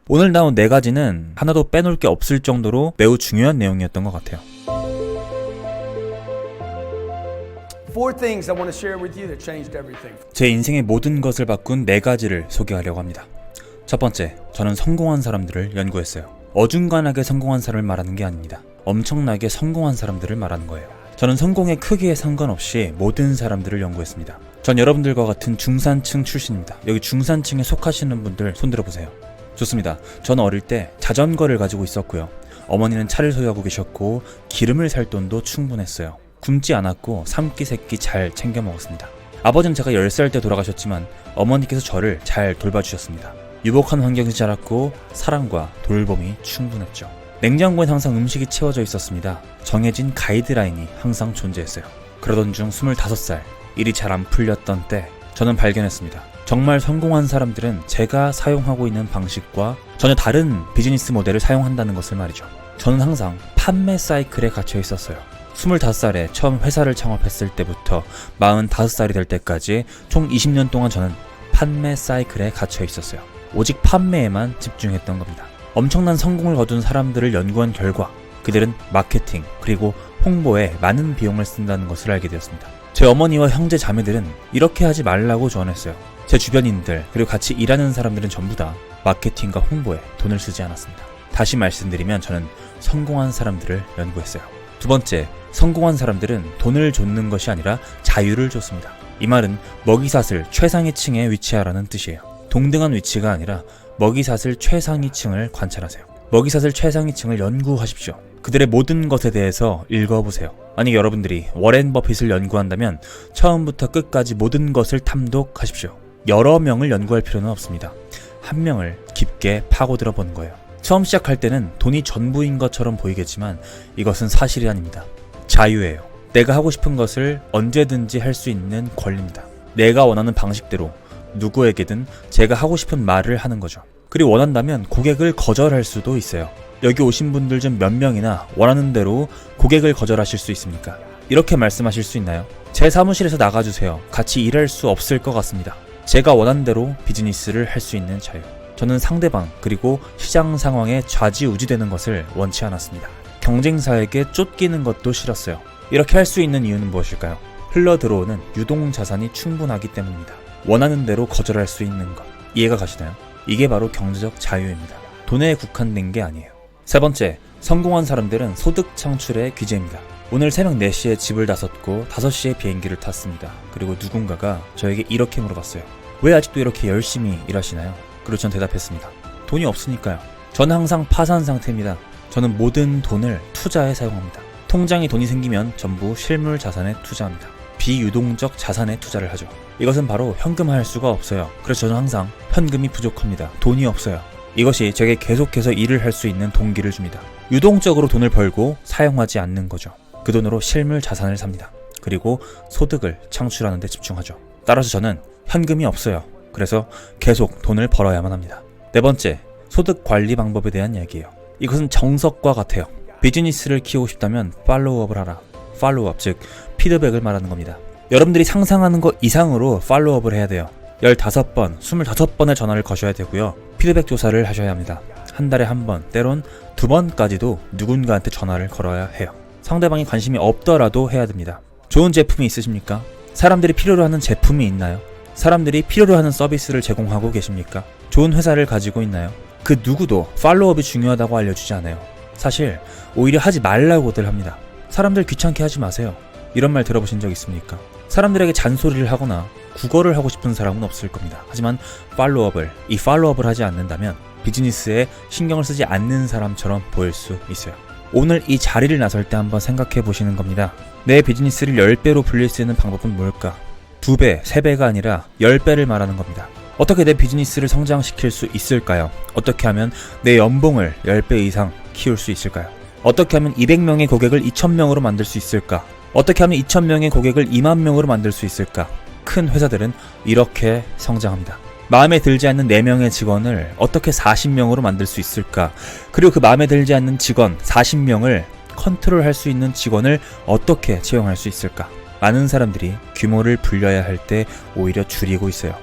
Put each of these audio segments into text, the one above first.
오늘 나온 4가지는 하나도 빼놓을 게 없을 정도로 매우 중요한 내용이었던 것 같아요. Four things I want to share with you that changed everything. 제 인생의 모든 것을 바꾼 4가지를 소개하려고 합니다. 첫 번째, 저는 성공한 사람들을 연구했어요. 어중간하게 성공한 사람을 말하는 게 아닙니다. 엄청나게 성공한 사람들을 말하는 거예요. 저는 성공의 크기에 상관없이 모든 사람들을 연구했습니다. 전 여러분들과 같은 중산층 출신입니다. 여기 중산층에 속하시는 분들 손 들어보세요. 좋습니다. 전 어릴 때 자전거를 가지고 있었고요. 어머니는 차를 소유하고 계셨고 기름을 살 돈도 충분했어요. 굶지 않았고 3끼 3끼 잘 챙겨 먹었습니다. 아버지는 제가 10살 때 돌아가셨지만 어머니께서 저를 잘 돌봐주셨습니다. 유복한 환경에서 자랐고 사랑과 돌봄이 충분했죠. 냉장고엔 항상 음식이 채워져 있었습니다. 정해진 가이드라인이 항상 존재했어요. 그러던 중 25살, 일이 잘 안 풀렸던 때 저는 발견했습니다. 정말 성공한 사람들은 제가 사용하고 있는 방식과 전혀 다른 비즈니스 모델을 사용한다는 것을 말이죠. 저는 항상 판매 사이클에 갇혀 있었어요. 25살에 처음 회사를 창업했을 때부터 45살이 될 때까지 총 20년 동안 저는 판매 사이클에 갇혀 있었어요. 오직 판매에만 집중했던 겁니다. 엄청난 성공을 거둔 사람들을 연구한 결과 그들은 마케팅 그리고 홍보에 많은 비용을 쓴다는 것을 알게 되었습니다. 제 어머니와 형제 자매들은 이렇게 하지 말라고 조언했어요. 제 주변인들 그리고 같이 일하는 사람들은 전부 다 마케팅과 홍보에 돈을 쓰지 않았습니다. 다시 말씀드리면 저는 성공한 사람들을 연구했어요. 두 번째, 성공한 사람들은 돈을 줬는 것이 아니라 자유를 줬습니다. 이 말은 먹이사슬 최상위층에 위치하라는 뜻이에요. 동등한 위치가 아니라 먹이사슬 최상위층을 관찰하세요. 먹이사슬 최상위층을 연구하십시오. 그들의 모든 것에 대해서 읽어보세요. 만약 여러분들이 워렌 버핏을 연구한다면 처음부터 끝까지 모든 것을 탐독하십시오. 여러 명을 연구할 필요는 없습니다. 한 명을 깊게 파고들어 보는 거예요. 처음 시작할 때는 돈이 전부인 것처럼 보이겠지만 이것은 사실이 아닙니다. 자유예요. 내가 하고 싶은 것을 언제든지 할 수 있는 권리입니다. 내가 원하는 방식대로 누구에게든 제가 하고 싶은 말을 하는 거죠. 그리고 원한다면 고객을 거절할 수도 있어요. 여기 오신 분들 중 몇 명이나 원하는 대로 고객을 거절하실 수 있습니까? 이렇게 말씀하실 수 있나요? 제 사무실에서 나가주세요. 같이 일할 수 없을 것 같습니다. 제가 원하는 대로 비즈니스를 할 수 있는 자유. 저는 상대방 그리고 시장 상황에 좌지우지되는 것을 원치 않았습니다. 경쟁사에게 쫓기는 것도 싫었어요. 이렇게 할 수 있는 이유는 무엇일까요? 흘러들어오는 유동자산이 충분하기 때문입니다. 원하는 대로 거절할 수 있는 것. 이해가 가시나요? 이게 바로 경제적 자유입니다. 돈에 국한된 게 아니에요. 세 번째, 성공한 사람들은 소득 창출의 귀재입니다. 오늘 새벽 4시에 집을 나섰고 5시에 비행기를 탔습니다. 그리고 누군가가 저에게 이렇게 물어봤어요. 왜 아직도 이렇게 열심히 일하시나요? 그리고 전 대답했습니다. 돈이 없으니까요. 저는 항상 파산 상태입니다. 저는 모든 돈을 투자에 사용합니다. 통장에 돈이 생기면 전부 실물 자산에 투자합니다. 비유동적 자산에 투자를 하죠. 이것은 바로 현금화할 수가 없어요. 그래서 저는 항상 현금이 부족합니다. 돈이 없어요. 이것이 제게 계속해서 일을 할 수 있는 동기를 줍니다. 유동적으로 돈을 벌고 사용하지 않는 거죠. 그 돈으로 실물 자산을 삽니다. 그리고 소득을 창출하는 데 집중하죠. 따라서 저는 현금이 없어요. 그래서 계속 돈을 벌어야만 합니다. 네 번째, 소득 관리 방법에 대한 이야기예요. 이것은 정석과 같아요. 비즈니스를 키우고 싶다면 팔로우업을 하라. 팔로우업, 즉 피드백을 말하는 겁니다. 여러분들이 상상하는 것 이상으로 팔로우업을 해야 돼요. 15번, 25번의 전화를 거셔야 되고요. 피드백 조사를 하셔야 합니다. 한 달에 한 번, 때론 2번까지도 누군가한테 전화를 걸어야 해요. 상대방이 관심이 없더라도 해야 됩니다. 좋은 제품이 있으십니까? 사람들이 필요로 하는 제품이 있나요? 사람들이 필요로 하는 서비스를 제공하고 계십니까? 좋은 회사를 가지고 있나요? 그 누구도 팔로우업이 중요하다고 알려주지 않아요. 사실 오히려 하지 말라고들 합니다. 사람들 귀찮게 하지 마세요. 이런 말 들어보신 적 있습니까? 사람들에게 잔소리를 하거나 구걸을 하고 싶은 사람은 없을 겁니다. 하지만 이 팔로우업을 하지 않는다면 비즈니스에 신경을 쓰지 않는 사람처럼 보일 수 있어요. 오늘 이 자리를 나설 때 한번 생각해 보시는 겁니다. 내 비즈니스를 10배로 불릴 수 있는 방법은 뭘까? 2배, 3배가 아니라 10배를 말하는 겁니다. 어떻게 내 비즈니스를 성장시킬 수 있을까요? 어떻게 하면 내 연봉을 10배 이상 키울 수 있을까요? 어떻게 하면 200명의 고객을 2000명으로 만들 수 있을까? 어떻게 하면 2000명의 고객을 2만 명으로 만들 수 있을까? 큰 회사들은 이렇게 성장합니다. 마음에 들지 않는 4명의 직원을 어떻게 40명으로 만들 수 있을까? 그리고 그 마음에 들지 않는 직원 40명을 컨트롤할 수 있는 직원을 어떻게 채용할 수 있을까? 많은 사람들이 규모를 불려야 할 때 오히려 줄이고 있어요.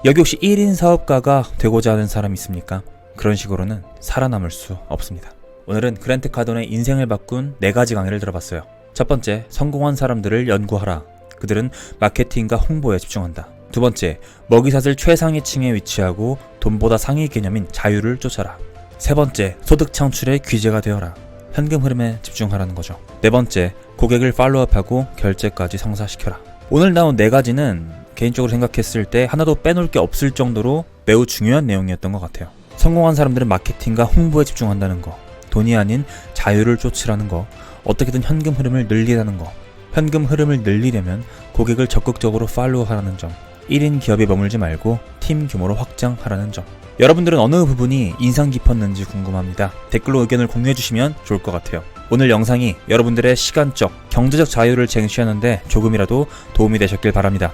여기 혹시 1인 사업가가 되고자 하는 사람이 있습니까? 그런 식으로는 살아남을 수 없습니다. 오늘은 그랜트 카돈의 인생을 바꾼 4가지 강의를 들어봤어요. 첫 번째, 성공한 사람들을 연구하라. 그들은 마케팅과 홍보에 집중한다. 두 번째, 먹이사슬 최상위층에 위치하고 돈보다 상위 개념인 자유를 쫓아라. 세 번째, 소득 창출의 귀재가 되어라. 현금 흐름에 집중하라는 거죠. 네 번째, 고객을 팔로우업하고 결제까지 성사시켜라. 오늘 나온 4가지는 개인적으로 생각했을 때 하나도 빼놓을 게 없을 정도로 매우 중요한 내용이었던 것 같아요. 성공한 사람들은 마케팅과 홍보에 집중한다는 거, 돈이 아닌 자유를 쫓으라는 거, 어떻게든 현금 흐름을 늘리라는 거, 현금 흐름을 늘리려면 고객을 적극적으로 팔로우하라는 점, 1인 기업에 머물지 말고 팀 규모로 확장하라는 점. 여러분들은 어느 부분이 인상 깊었는지 궁금합니다. 댓글로 의견을 공유해주시면 좋을 것 같아요. 오늘 영상이 여러분들의 시간적, 경제적 자유를 쟁취하는데 조금이라도 도움이 되셨길 바랍니다.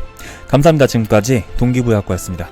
감사합니다. 지금까지 동기부여학과였습니다.